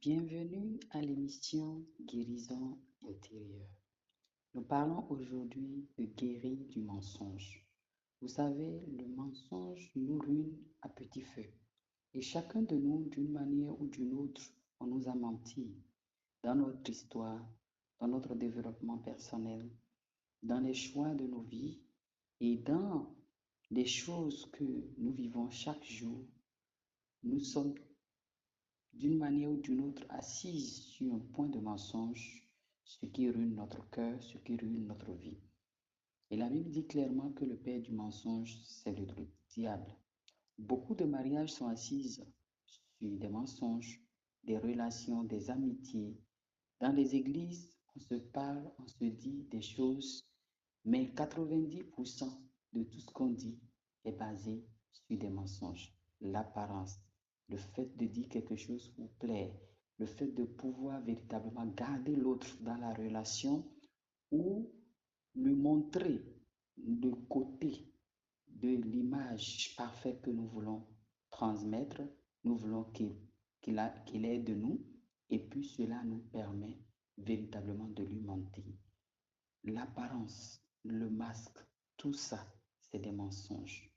Bienvenue à l'émission Guérison intérieure. Nous parlons aujourd'hui de guérir du mensonge. Vous savez, le mensonge nous ruine à petit feu. Et chacun de nous, d'une manière ou d'une autre, on nous a menti dans notre histoire, dans notre développement personnel, dans les choix de nos vies et dans les choses que nous vivons chaque jour. Nous sommes d'une manière ou d'une autre assise sur un point de mensonge, ce qui ruine notre cœur, ce qui ruine notre vie. Et la Bible dit clairement que le père du mensonge, c'est le diable. Beaucoup de mariages sont assises sur des mensonges, des relations, des amitiés. Dans les églises, on se parle, on se dit des choses, mais 90% de tout ce qu'on dit est basé sur des mensonges. L'apparence, le fait de dire quelque chose pour plaire, le fait de pouvoir véritablement garder l'autre dans la relation ou lui montrer le côté de l'image parfaite que nous voulons transmettre, nous voulons qu'il ait de nous, et puis cela nous permet véritablement de lui mentir. L'apparence, le masque, tout ça, c'est des mensonges.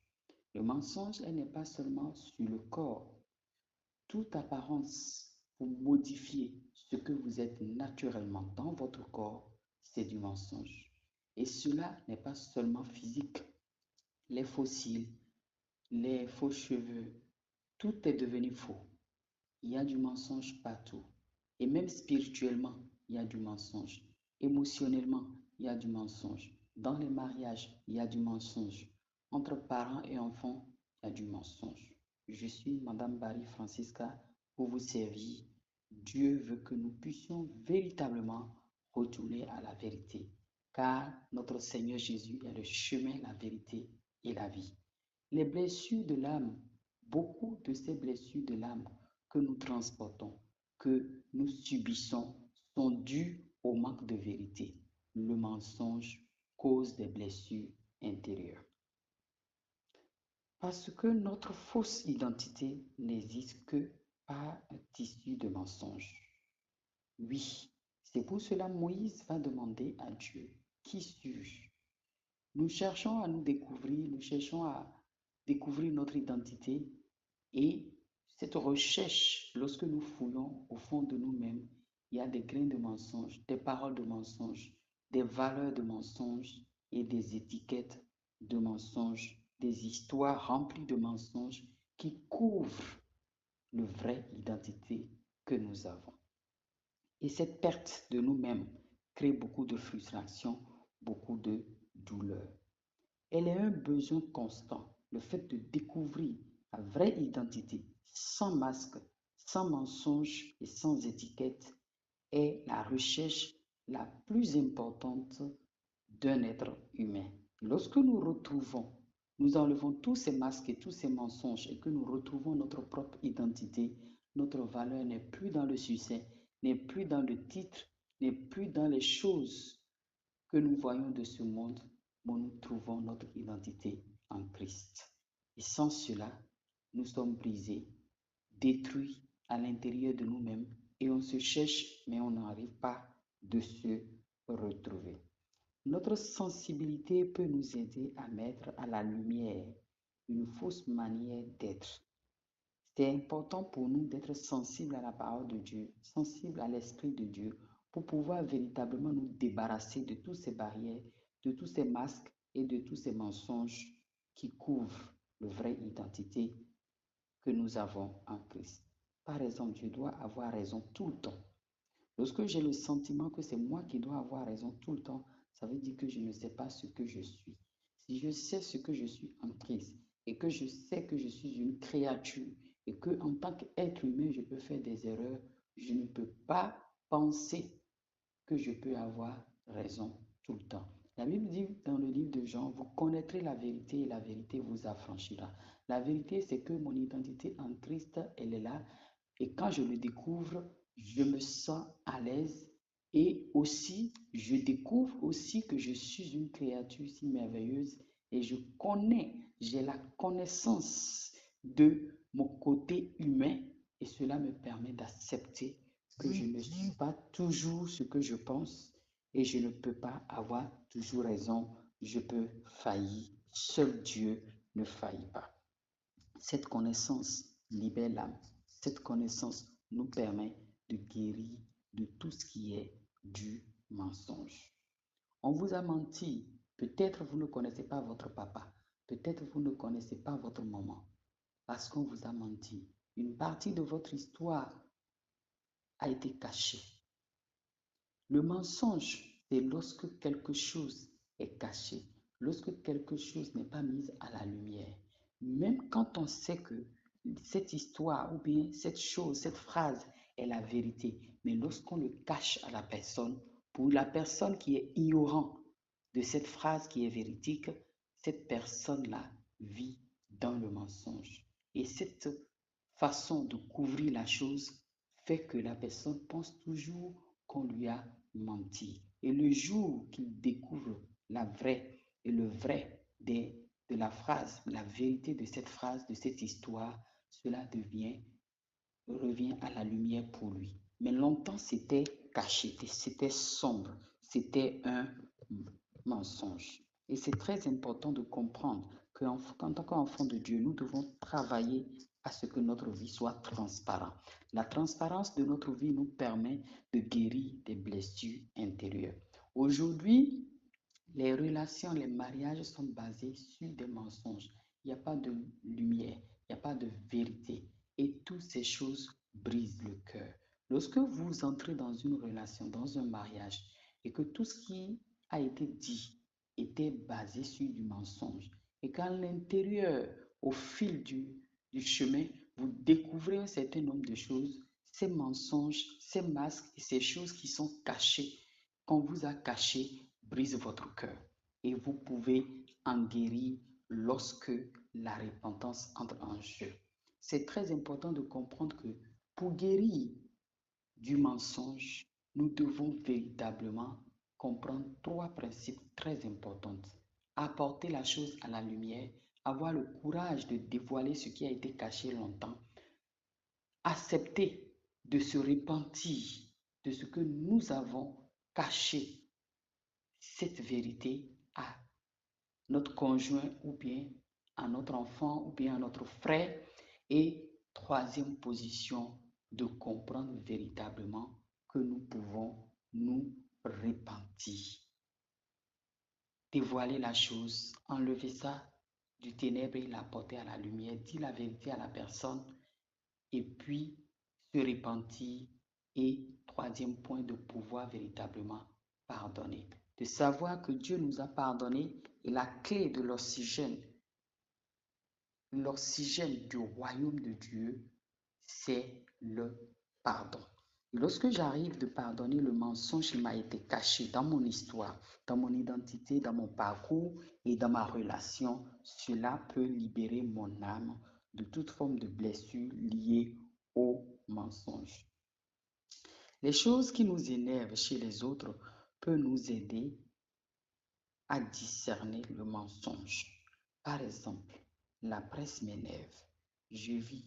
Le mensonge, elle n'est pas seulement sur le corps. Toute apparence pour modifier ce que vous êtes naturellement dans votre corps, c'est du mensonge. Et cela n'est pas seulement physique. Les fossiles, les faux cheveux, tout est devenu faux. Il y a du mensonge partout. Et même spirituellement, il y a du mensonge. Émotionnellement, il y a du mensonge. Dans les mariages, il y a du mensonge. Entre parents et enfants, il y a du mensonge. Je suis Madame Barry Francisca pour vous servir. Dieu veut que nous puissions véritablement retourner à la vérité, car notre Seigneur Jésus est le chemin, la vérité et la vie. Les blessures de l'âme, beaucoup de ces blessures de l'âme que nous transportons, que nous subissons, sont dues au manque de vérité. Le mensonge cause des blessures intérieures. Parce que notre fausse identité n'existe que par un tissu de mensonges. Oui, c'est pour cela Moïse va demander à Dieu, qui suis-je? Nous cherchons à nous découvrir, nous cherchons à découvrir notre identité et cette recherche, lorsque nous fouillons au fond de nous-mêmes, il y a des grains de mensonges, des paroles de mensonges, des valeurs de mensonges et des étiquettes de mensonges, des histoires remplies de mensonges qui couvrent la vraie identité que nous avons. Et cette perte de nous-mêmes crée beaucoup de frustration, beaucoup de douleur. Elle est un besoin constant, le fait de découvrir la vraie identité, sans masque, sans mensonge et sans étiquette, est la recherche la plus importante d'un être humain. Lorsque nous retrouvons, nous enlevons tous ces masques et tous ces mensonges et que nous retrouvons notre propre identité, notre valeur n'est plus dans le succès, n'est plus dans le titre, n'est plus dans les choses que nous voyons de ce monde, mais nous trouvons notre identité en Christ. Et sans cela, nous sommes brisés, détruits à l'intérieur de nous-mêmes et on se cherche, mais on n'arrive pas de se retrouver. Notre sensibilité peut nous aider à mettre à la lumière une fausse manière d'être. C'est important pour nous d'être sensibles à la parole de Dieu, sensibles à l'Esprit de Dieu, pour pouvoir véritablement nous débarrasser de toutes ces barrières, de tous ces masques et de tous ces mensonges qui couvrent la vraie identité que nous avons en Christ. Par exemple, je dois avoir raison tout le temps. Lorsque j'ai le sentiment que c'est moi qui dois avoir raison tout le temps, ça veut dire que je ne sais pas ce que je suis. Si je sais ce que je suis en Christ et que je sais que je suis une créature et que en tant qu'être humain, je peux faire des erreurs, je ne peux pas penser que je peux avoir raison tout le temps. La Bible dit dans le livre de Jean, vous connaîtrez la vérité et la vérité vous affranchira. La vérité, c'est que mon identité en Christ, elle est là. Et quand je le découvre, je me sens à l'aise. Et aussi, je découvre aussi que je suis une créature si merveilleuse et je connais, j'ai la connaissance de mon côté humain et cela me permet d'accepter que je ne suis pas toujours ce que je pense et je ne peux pas avoir toujours raison. Je peux faillir. Seul Dieu ne faillit pas. Cette connaissance libère l'âme. Cette connaissance nous permet de guérir de tout ce qui est du mensonge. On vous a menti. Peut-être vous ne connaissez pas votre papa. Peut-être vous ne connaissez pas votre maman. Parce qu'on vous a menti. Une partie de votre histoire a été cachée. Le mensonge, c'est lorsque quelque chose est caché, lorsque quelque chose n'est pas mis à la lumière. Même quand on sait que cette histoire ou bien cette chose, cette phrase est la vérité, mais lorsqu'on le cache à la personne, pour la personne qui est ignorante de cette phrase qui est véridique, cette personne-là vit dans le mensonge. Et cette façon de couvrir la chose fait que la personne pense toujours qu'on lui a menti. Et le jour qu'il découvre la vraie et le vrai de la phrase, la vérité de cette phrase, de cette histoire, cela revient à la lumière pour lui. Mais longtemps, c'était caché, c'était sombre, c'était un mensonge. Et c'est très important de comprendre qu'en tant qu'enfant de Dieu, nous devons travailler à ce que notre vie soit transparente. La transparence de notre vie nous permet de guérir des blessures intérieures. Aujourd'hui, les relations, les mariages sont basés sur des mensonges. Il n'y a pas de lumière, il n'y a pas de vérité. Et toutes ces choses brisent le cœur. Lorsque vous entrez dans une relation, dans un mariage, et que tout ce qui a été dit était basé sur du mensonge, et qu'à l'intérieur, au fil du chemin, vous découvrez un certain nombre de choses, ces mensonges, ces masques et ces choses qui sont cachées, qu'on vous a cachées, brise votre cœur et vous pouvez en guérir lorsque la repentance entre en jeu. C'est très important de comprendre que pour guérir du mensonge, nous devons véritablement comprendre trois principes très importants. Apporter la chose à la lumière, avoir le courage de dévoiler ce qui a été caché longtemps, accepter de se repentir de ce que nous avons caché, cette vérité à notre conjoint ou bien à notre enfant ou bien à notre frère. Et troisième position, de comprendre véritablement que nous pouvons nous repentir. Dévoiler la chose, enlever ça du ténèbre et l'apporter à la lumière, dire la vérité à la personne et puis se repentir. Et troisième point, de pouvoir véritablement pardonner. De savoir que Dieu nous a pardonné et la clé de l'oxygène du royaume de Dieu, c'est le pardon. Et lorsque j'arrive de pardonner le mensonge qui m'a été caché dans mon histoire, dans mon identité, dans mon parcours et dans ma relation, cela peut libérer mon âme de toute forme de blessure liée au mensonge. Les choses qui nous énervent chez les autres peuvent nous aider à discerner le mensonge. Par exemple, la presse m'énerve. Je vis.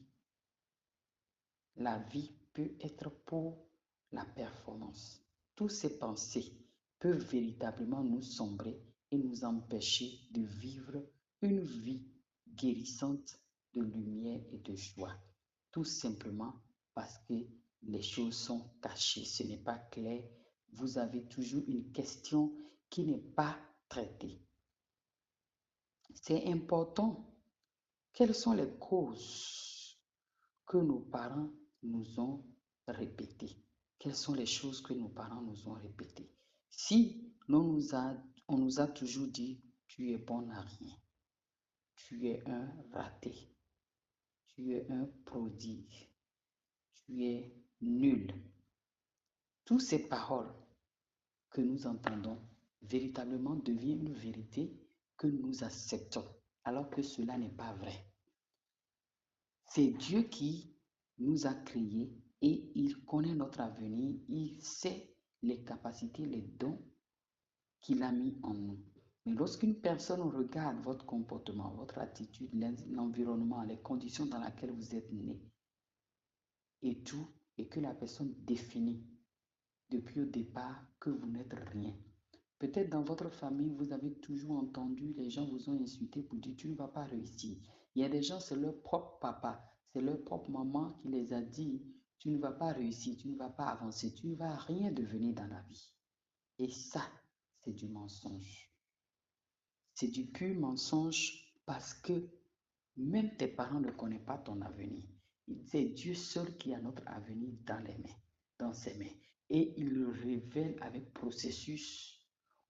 La vie peut être pour la performance. Toutes ces pensées peuvent véritablement nous sombrer et nous empêcher de vivre une vie guérissante de lumière et de joie. Tout simplement parce que les choses sont cachées, ce n'est pas clair. Vous avez toujours une question qui n'est pas traitée. C'est important. Quelles sont les causes que nos parents nous ont répétées? Quelles sont les choses que nos parents nous ont répétées? Si on nous a toujours dit, tu es bon à rien, tu es un raté, tu es un prodigue, tu es nul. Toutes ces paroles que nous entendons véritablement deviennent une vérité que nous acceptons, alors que cela n'est pas vrai. C'est Dieu qui nous a créés et il connaît notre avenir, il sait les capacités, les dons qu'il a mis en nous. Mais lorsqu'une personne regarde votre comportement, votre attitude, l'environnement, les conditions dans lesquelles vous êtes né et tout, et que la personne définit depuis le départ que vous n'êtes rien. Peut-être dans votre famille, vous avez toujours entendu, les gens vous ont insulté pour dire tu ne vas pas réussir. Il y a des gens, c'est leur propre papa, c'est leur propre maman qui les a dit tu ne vas pas réussir, tu ne vas pas avancer, tu ne vas rien devenir dans la vie. Et ça, c'est du mensonge. C'est du pur mensonge parce que même tes parents ne connaissent pas ton avenir. C'est Dieu seul qui a notre avenir dans les mains, dans ses mains. Et il le révèle avec processus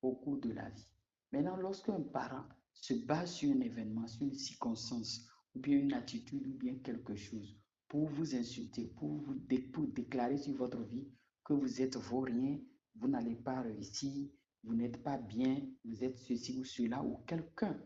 au cours de la vie. Maintenant, lorsqu'un parent se base sur un événement, sur une circonstance, ou bien une attitude, ou bien quelque chose, pour vous insulter, pour déclarer sur votre vie que vous êtes vaurien, vous n'allez pas réussir, vous n'êtes pas bien, vous êtes ceci ou cela, ou quelqu'un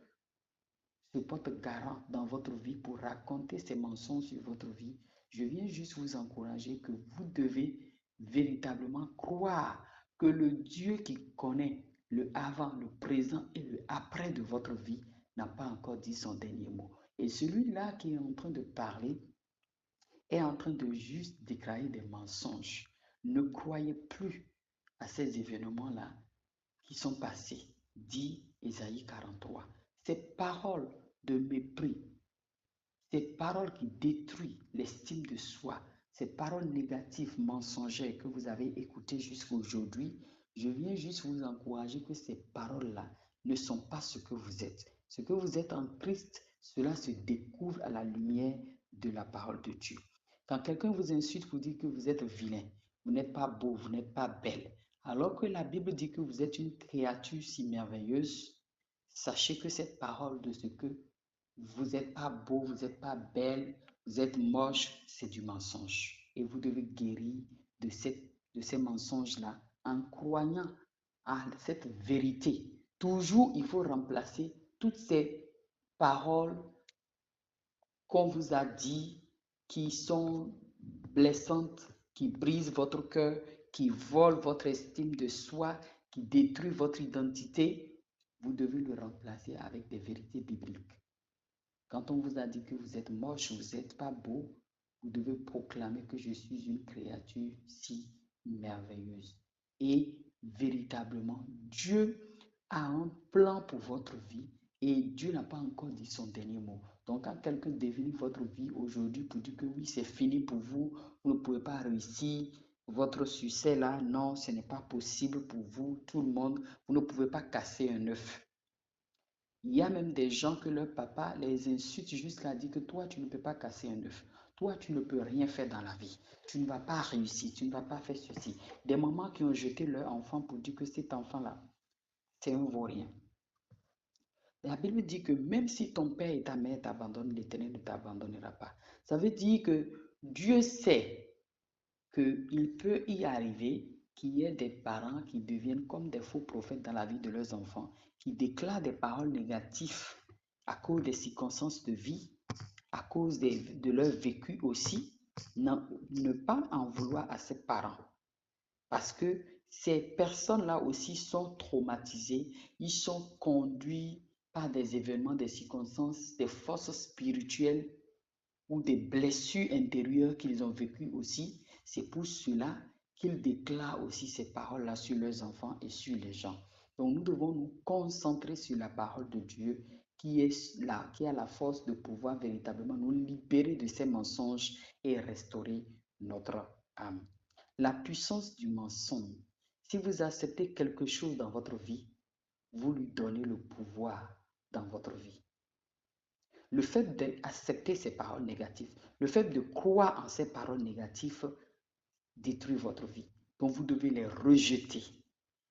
se porte garant dans votre vie pour raconter ces mensonges sur votre vie, je viens juste vous encourager que vous devez véritablement croire que le Dieu qui connaît le avant, le présent et le après de votre vie n'a pas encore dit son dernier mot. Et celui-là qui est en train de parler est en train de juste déclarer des mensonges. Ne croyez plus à ces événements-là qui sont passés, dit Ésaïe 43. Ces paroles de mépris, ces paroles qui détruisent l'estime de soi, ces paroles négatives, mensongères que vous avez écoutées jusqu'à aujourd'hui, je viens juste vous encourager que ces paroles-là ne sont pas ce que vous êtes. Ce que vous êtes en Christ, cela se découvre à la lumière de la parole de Dieu. Quand quelqu'un vous insulte, vous dit que vous êtes vilain, vous n'êtes pas beau, vous n'êtes pas belle, alors que la Bible dit que vous êtes une créature si merveilleuse, sachez que cette parole de ce que vous n'êtes pas beau, vous n'êtes pas belle, vous êtes moche, c'est du mensonge. Et vous devez guérir de ces mensonges-là en croyant à cette vérité. Toujours, il faut remplacer toutes ces paroles qu'on vous a dit qui sont blessantes, qui brisent votre cœur, qui volent votre estime de soi, qui détruisent votre identité. Vous devez le remplacer avec des vérités bibliques. Quand on vous a dit que vous êtes moche, vous n'êtes pas beau, vous devez proclamer que je suis une créature si merveilleuse. Et véritablement, Dieu a un plan pour votre vie et Dieu n'a pas encore dit son dernier mot. Donc quand quelqu'un définit votre vie aujourd'hui pour dire que oui, c'est fini pour vous, vous ne pouvez pas réussir, votre succès là, non, ce n'est pas possible pour vous, tout le monde, vous ne pouvez pas casser un œuf. Il y a même des gens que leur papa les insulte jusqu'à dire que toi, tu ne peux pas casser un œuf. Toi, tu ne peux rien faire dans la vie. Tu ne vas pas réussir, tu ne vas pas faire ceci. Des mamans qui ont jeté leur enfant pour dire que cet enfant-là, c'est un vaurien. La Bible dit que même si ton père et ta mère t'abandonnent, l'Éternel ne t'abandonnera pas. Ça veut dire que Dieu sait qu'il peut y arriver qu'il y ait des parents qui deviennent comme des faux prophètes dans la vie de leurs enfants, qui déclarent des paroles négatives à cause des circonstances de vie, à cause de leur vécu aussi. Ne pas en vouloir à ses parents. Parce que ces personnes-là aussi sont traumatisées, ils sont conduits par des événements, des circonstances, des forces spirituelles ou des blessures intérieures qu'ils ont vécues aussi. C'est pour cela qu'ils déclarent aussi ces paroles-là sur leurs enfants et sur les gens. Donc nous devons nous concentrer sur la parole de Dieu qui est là, qui a la force de pouvoir véritablement nous libérer de ces mensonges et restaurer notre âme. La puissance du mensonge. Si vous acceptez quelque chose dans votre vie, vous lui donnez le pouvoir dans votre vie. Le fait d'accepter ces paroles négatives, le fait de croire en ces paroles négatives détruit votre vie. Donc vous devez les rejeter.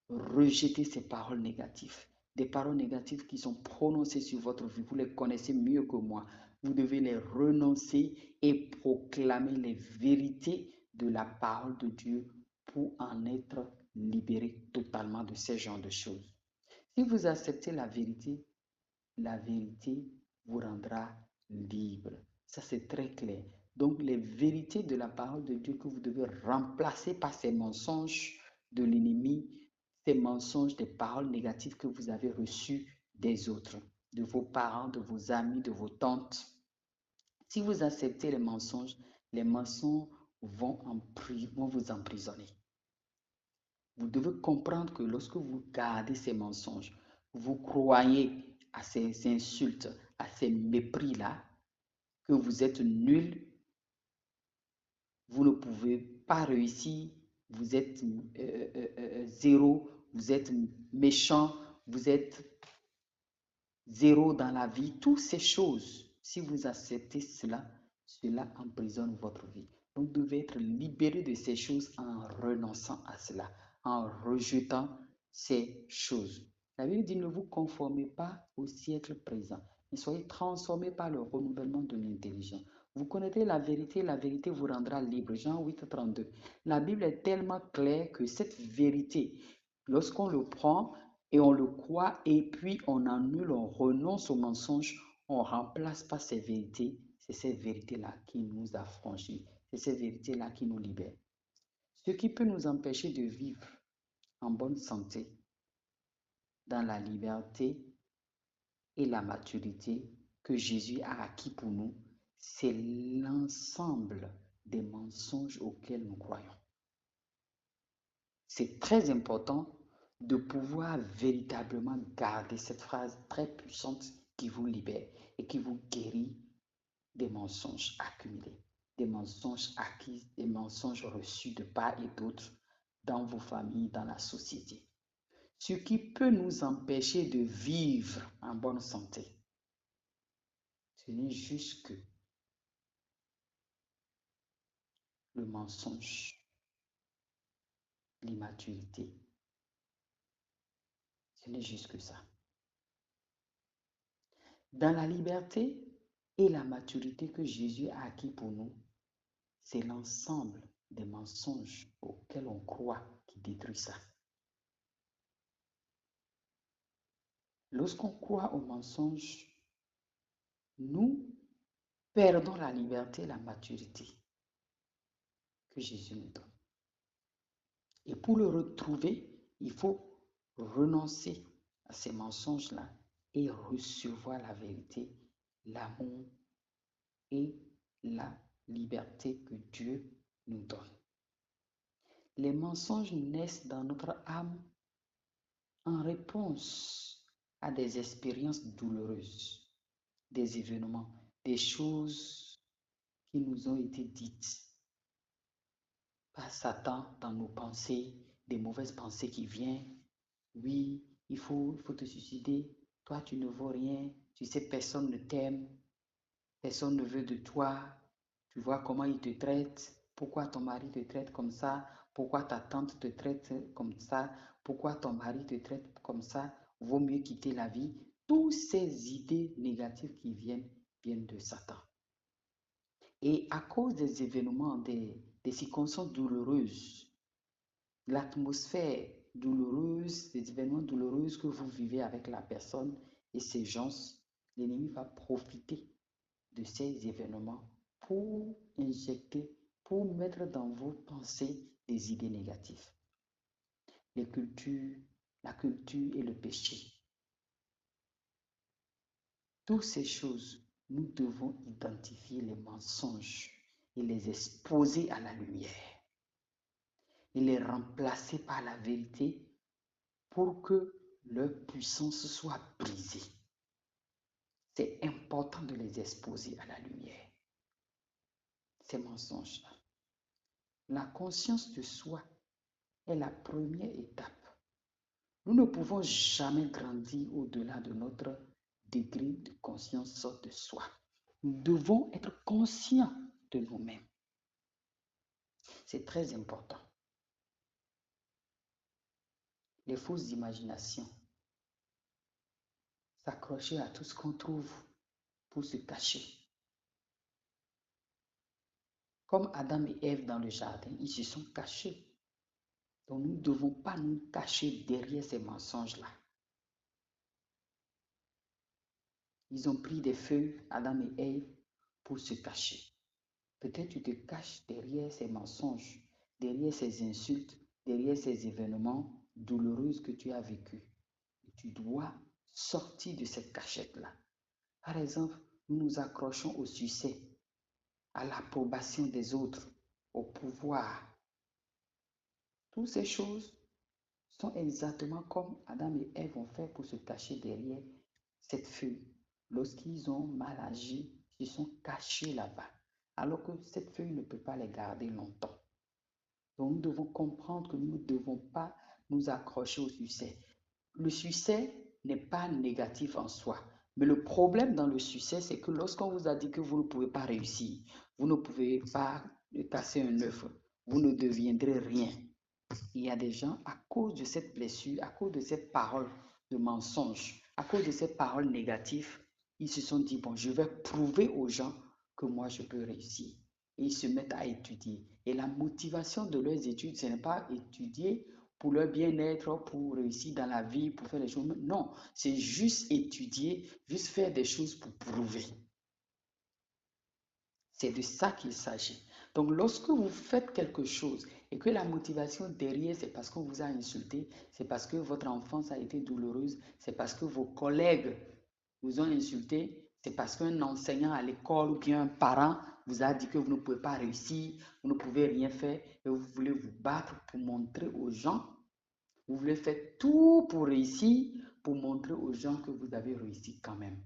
Rejeter ces paroles négatives. Des paroles négatives qui sont prononcées sur votre vie. Vous les connaissez mieux que moi. Vous devez les renoncer et proclamer les vérités de la parole de Dieu pour en être libéré totalement de ce genre de choses. Si vous acceptez la vérité vous rendra libre. Ça, c'est très clair. Donc, les vérités de la parole de Dieu que vous devez remplacer par ces mensonges de l'ennemi, ces mensonges, des paroles négatives que vous avez reçues des autres, de vos parents, de vos amis, de vos tantes. Si vous acceptez les mensonges vont vous emprisonner. Vous devez comprendre que lorsque vous gardez ces mensonges, vous croyez à ces insultes, à ces mépris-là, que vous êtes nul, vous ne pouvez pas réussir, vous êtes zéro, vous êtes méchant, vous êtes zéro dans la vie, toutes ces choses, si vous acceptez cela, cela emprisonne votre vie. Donc, vous devez être libéré de ces choses en renonçant à cela, en rejetant ces choses. La Bible dit, ne vous conformez pas au siècle présent, mais soyez transformés par le renouvellement de l'intelligence. Vous connaîtrez la vérité vous rendra libre. Jean 8, 32. La Bible est tellement claire que cette vérité, lorsqu'on le prend, et on le croit, et puis on annule, on renonce au mensonge, on remplace par ces vérités. C'est ces vérités-là qui nous affranchissent, c'est ces vérités-là qui nous libèrent. Ce qui peut nous empêcher de vivre en bonne santé, dans la liberté et la maturité que Jésus a acquis pour nous, c'est l'ensemble des mensonges auxquels nous croyons. C'est très important de pouvoir véritablement garder cette phrase très puissante qui vous libère et qui vous guérit des mensonges accumulés, des mensonges acquis, des mensonges reçus de part et d'autre dans vos familles, dans la société. Ce qui peut nous empêcher de vivre en bonne santé, ce n'est juste que le mensonge, l'immaturité. Ce n'est juste que ça. Dans la liberté et la maturité que Jésus a acquis pour nous, c'est l'ensemble des mensonges auxquels on croit qui détruit ça. Lorsqu'on croit aux mensonges, nous perdons la liberté et la maturité que Jésus nous donne. Et pour le retrouver, il faut renoncer à ces mensonges-là et recevoir la vérité, l'amour et la liberté que Dieu nous donne. Les mensonges naissent dans notre âme en réponse à des expériences douloureuses, des événements, des choses qui nous ont été dites par Satan dans nos pensées, des mauvaises pensées qui viennent. Oui, il faut te suicider. Toi, tu ne vaux rien. Tu sais, personne ne t'aime. Personne ne veut de toi. Tu vois comment il te traite. Pourquoi ton mari te traite comme ça? Pourquoi ta tante te traite comme ça? Pourquoi ton mari te traite comme ça? Vaut mieux quitter la vie. Toutes ces idées négatives qui viennent de Satan. Et à cause des événements, des circonstances douloureuses, l'atmosphère douloureuse, des événements douloureux que vous vivez avec la personne et ces gens, l'ennemi va profiter de ces événements pour injecter, pour mettre dans vos pensées des idées négatives. La culture et le péché. Toutes ces choses, nous devons identifier les mensonges et les exposer à la lumière et les remplacer par la vérité pour que leur puissance soit brisée. C'est important de les exposer à la lumière, ces mensonges-là. La conscience de soi est la première étape. Nous ne pouvons jamais grandir au-delà de notre degré de conscience de soi. Nous devons être conscients de nous-mêmes. C'est très important. Les fausses imaginations, s'accrocher à tout ce qu'on trouve pour se cacher. Comme Adam et Ève dans le jardin, ils se sont cachés. Donc nous ne devons pas nous cacher derrière ces mensonges-là. Ils ont pris des feuilles, Adam et Ève, pour se cacher. Peut-être tu te caches derrière ces mensonges, derrière ces insultes, derrière ces événements douloureux que tu as vécus. Tu dois sortir de cette cachette-là. Par exemple, nous nous accrochons au succès, à l'approbation des autres. au pouvoir. Toutes ces choses sont exactement comme Adam et Ève ont fait pour se cacher derrière cette feuille. Lorsqu'ils ont mal agi, ils se sont cachés là-bas, alors que cette feuille ne peut pas les garder longtemps. Donc nous devons comprendre que nous ne devons pas nous accrocher au succès. Le succès n'est pas négatif en soi. Mais le problème dans le succès, c'est que lorsqu'on vous a dit que vous ne pouvez pas réussir, vous ne pouvez pas casser un œuf, vous ne deviendrez rien. Il y a des gens, à cause de cette blessure, à cause de cette parole de mensonge, à cause de ces paroles négatives, ils se sont dit, bon, je vais prouver aux gens que moi, je peux réussir. Et ils se mettent à étudier. Et la motivation de leurs études, ce n'est pas étudier pour leur bien-être, pour réussir dans la vie, pour faire des choses. Non, c'est juste étudier, juste faire des choses pour prouver. C'est de ça qu'il s'agit. Donc, lorsque vous faites quelque chose et que la motivation derrière, c'est parce qu'on vous a insulté, c'est parce que votre enfance a été douloureuse, c'est parce que vos collègues vous ont insulté, c'est parce qu'un enseignant à l'école ou bien un parent vous a dit que vous ne pouvez pas réussir, vous ne pouvez rien faire et vous voulez vous battre pour montrer aux gens, vous voulez faire tout pour réussir, pour montrer aux gens que vous avez réussi quand même.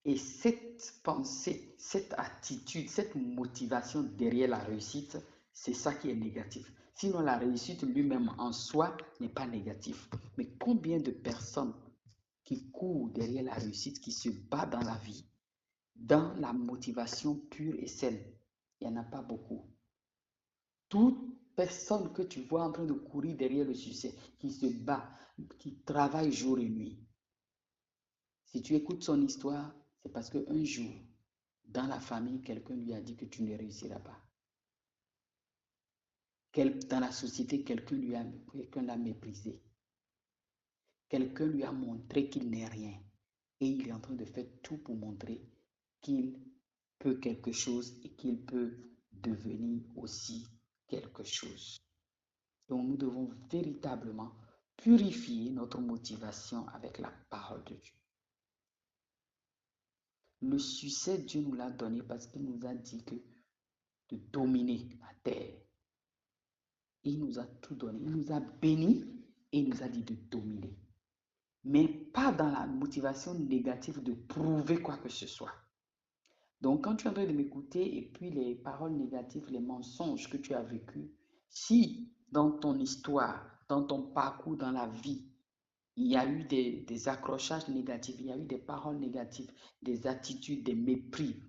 Et cette pensée, cette attitude, cette motivation derrière la réussite, c'est ça qui est négatif. Sinon, la réussite lui-même en soi n'est pas négatif. Mais combien de personnes qui courent derrière la réussite, qui se battent dans la vie, dans la motivation pure et saine? Il n'y en a pas beaucoup. Toute personne que tu vois en train de courir derrière le succès, qui se bat, qui travaille jour et nuit, si tu écoutes son histoire, c'est parce qu'un jour, dans la famille, quelqu'un lui a dit que tu ne réussiras pas. Dans la société, quelqu'un l'a méprisé. Quelqu'un lui a montré qu'il n'est rien. Et il est en train de faire tout pour montrer qu'il peut quelque chose et qu'il peut devenir aussi quelque chose. Donc nous devons véritablement purifier notre motivation avec la parole de Dieu. Le succès, Dieu nous l'a donné parce qu'il nous a dit que de dominer la terre. Il nous a tout donné. Il nous a bénis et il nous a dit de dominer. Mais pas dans la motivation négative de prouver quoi que ce soit. Donc, quand tu es en train de m'écouter et puis les paroles négatives, les mensonges que tu as vécus, si dans ton histoire, dans ton parcours, dans la vie, il y a eu des accrochages négatifs, il y a eu des paroles négatives, des attitudes, des mépris,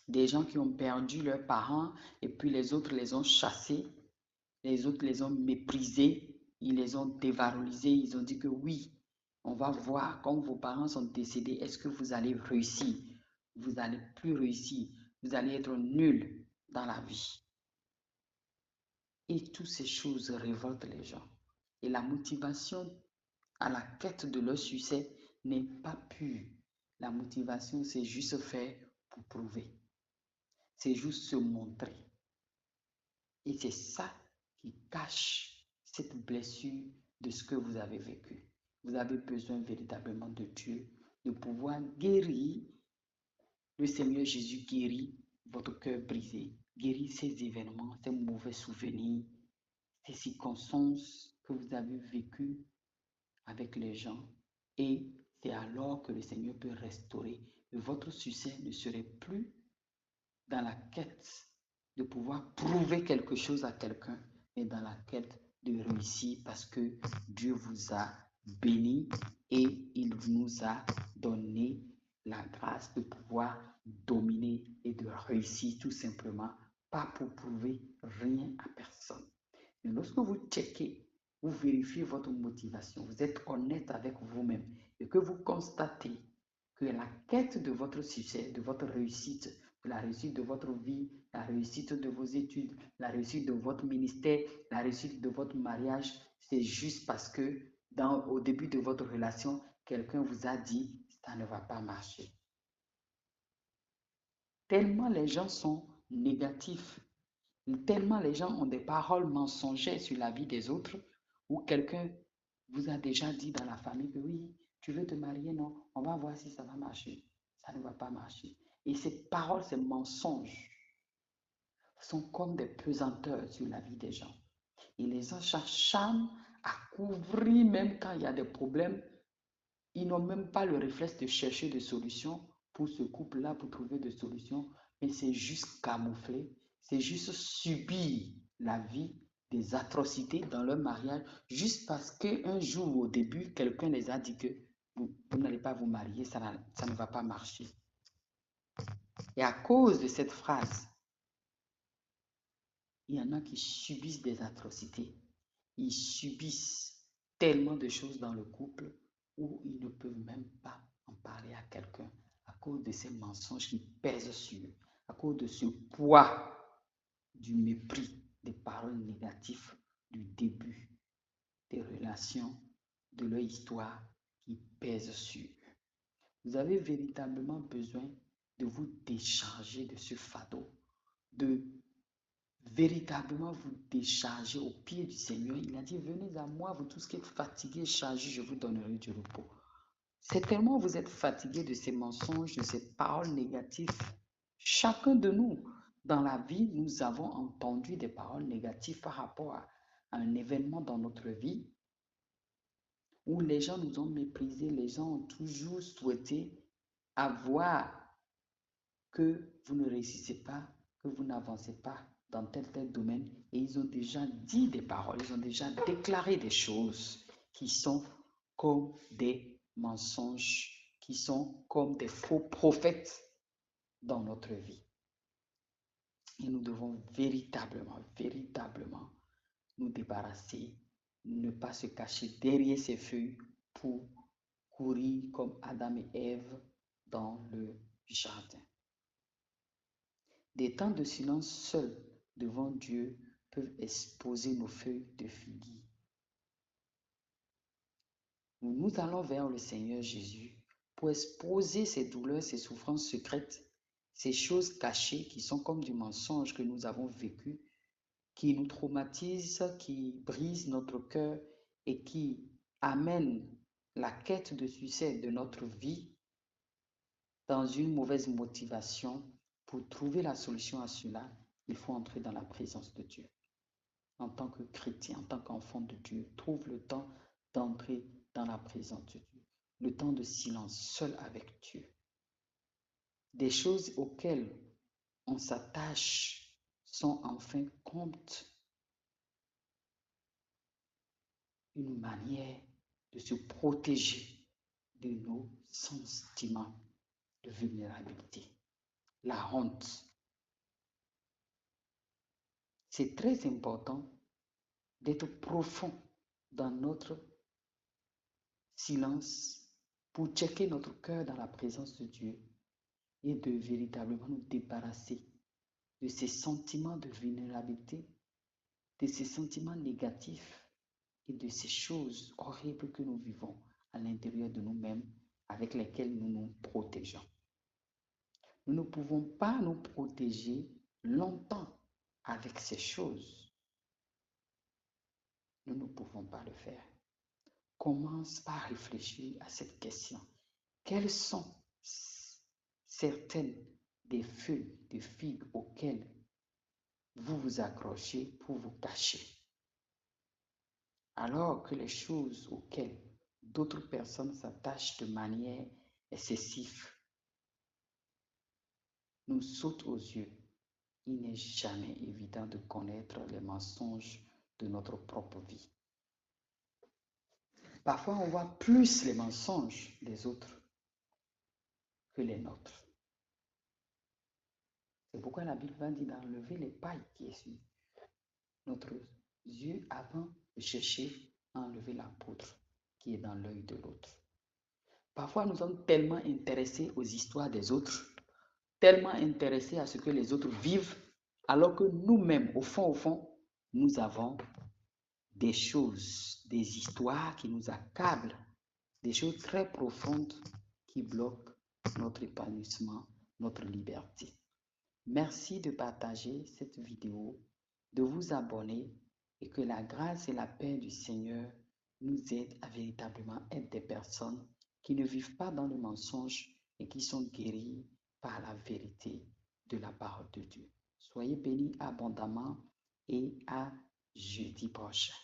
des gens qui ont perdu leurs parents et puis les autres les ont chassés, les autres les ont méprisés, ils les ont dévalorisés, ils ont dit que oui, on va voir quand vos parents sont décédés, est-ce que vous allez réussir? Vous n'allez plus réussir, vous allez être nul dans la vie. Et toutes ces choses révoltent les gens. Et la motivation à la quête de leur succès n'est pas pure. La motivation, c'est juste faire pour prouver. C'est juste se montrer. Et c'est ça qui cache cette blessure de ce que vous avez vécu. Vous avez besoin véritablement de Dieu, de pouvoir guérir. Le Seigneur Jésus guérit votre cœur brisé, guérit ces événements, ces mauvais souvenirs, ces circonstances que vous avez vécues avec les gens. Et c'est alors que le Seigneur peut restaurer. Et votre succès ne serait plus dans la quête de pouvoir prouver quelque chose à quelqu'un, mais dans la quête de réussir parce que Dieu vous a béni et il nous a donné la grâce de pouvoir dominer et de réussir tout simplement, pas pour prouver rien à personne. Mais lorsque vous checkez, vous vérifiez votre motivation, vous êtes honnête avec vous-même et que vous constatez que la quête de votre succès, de votre réussite, de la réussite de votre vie, la réussite de vos études, la réussite de votre ministère, la réussite de votre mariage, c'est juste parce que au début de votre relation, quelqu'un vous a dit, ça ne va pas marcher. Tellement les gens sont négatifs, tellement les gens ont des paroles mensongères sur la vie des autres, ou quelqu'un vous a déjà dit dans la famille que oui, tu veux te marier, non, on va voir si ça va marcher. Ça ne va pas marcher. Et ces paroles, ces mensonges sont comme des pesanteurs sur la vie des gens. Et les gens s'acharnent à couvrir même quand il y a des problèmes. Ils n'ont même pas le réflexe de chercher des solutions pour ce couple-là, pour trouver des solutions, mais c'est juste camoufler, c'est juste subir la vie, des atrocités dans leur mariage, juste parce qu'un jour au début, quelqu'un les a dit que vous n'allez pas vous marier, ça ne va pas marcher. Et à cause de cette phrase, il y en a qui subissent des atrocités. Ils subissent tellement de choses dans le couple où ils ne peuvent même pas en parler à quelqu'un à cause de ces mensonges qui pèsent sur eux, à cause de ce poids du mépris, des paroles négatives du début des relations, de leur histoire qui pèsent sur eux. Vous avez véritablement besoin de vous décharger de ce fardeau, de véritablement vous décharger au pied du Seigneur. Il a dit, venez à moi, vous tous qui êtes fatigués et chargés, je vous donnerai du repos. C'est tellement vous êtes fatigués de ces mensonges, de ces paroles négatives. Chacun de nous, dans la vie, nous avons entendu des paroles négatives par rapport à un événement dans notre vie où les gens nous ont méprisés, les gens ont toujours souhaité avoir que vous ne réussissez pas, que vous n'avancez pas dans tel domaine. Et ils ont déjà dit des paroles, ils ont déjà déclaré des choses qui sont comme des mensonges, qui sont comme des faux prophètes dans notre vie. Et nous devons véritablement nous débarrasser, ne pas se cacher derrière ces feuilles pour courir comme Adam et Ève dans le jardin. Des temps de silence seuls devant Dieu peuvent exposer nos feuilles de figuier. Nous allons vers le Seigneur Jésus pour exposer ces douleurs, ces souffrances secrètes, ces choses cachées qui sont comme du mensonge que nous avons vécu, qui nous traumatisent, qui brisent notre cœur et qui amènent la quête de succès de notre vie dans une mauvaise motivation. Pour trouver la solution à cela, il faut entrer dans la présence de Dieu. En tant que chrétien, en tant qu'enfant de Dieu, trouve le temps d'entrer dans la présence de Dieu, le temps de silence seul avec Dieu. Des choses auxquelles on s'attache sont en fin de compte une manière de se protéger de nos sentiments de vulnérabilité. La honte. C'est très important d'être profond dans notre silence pour checker notre cœur dans la présence de Dieu et de véritablement nous débarrasser de ces sentiments de vulnérabilité, de ces sentiments négatifs et de ces choses horribles que nous vivons à l'intérieur de nous-mêmes avec lesquelles nous nous protégeons. Nous ne pouvons pas nous protéger longtemps avec ces choses. Nous ne pouvons pas le faire. Commence par réfléchir à cette question. Quelles sont certaines des feuilles de figues auxquelles vous vous accrochez pour vous cacher, alors que les choses auxquelles d'autres personnes s'attachent de manière excessive nous sautent aux yeux? Il n'est jamais évident de connaître les mensonges de notre propre vie. Parfois, on voit plus les mensonges des autres que les nôtres. C'est pourquoi la Bible va dire d'enlever les pailles qui est sur notre yeux avant de chercher à enlever la poudre qui est dans l'œil de l'autre. Parfois, nous sommes tellement intéressés aux histoires des autres, tellement intéressés à ce que les autres vivent, alors que nous-mêmes, au fond, nous avons des choses, des histoires qui nous accablent, des choses très profondes qui bloquent notre épanouissement, notre liberté. Merci de partager cette vidéo, de vous abonner et que la grâce et la paix du Seigneur nous aident à véritablement être des personnes qui ne vivent pas dans le mensonge et qui sont guéries par la vérité de la parole de Dieu. Soyez bénis abondamment et à jeudi prochain.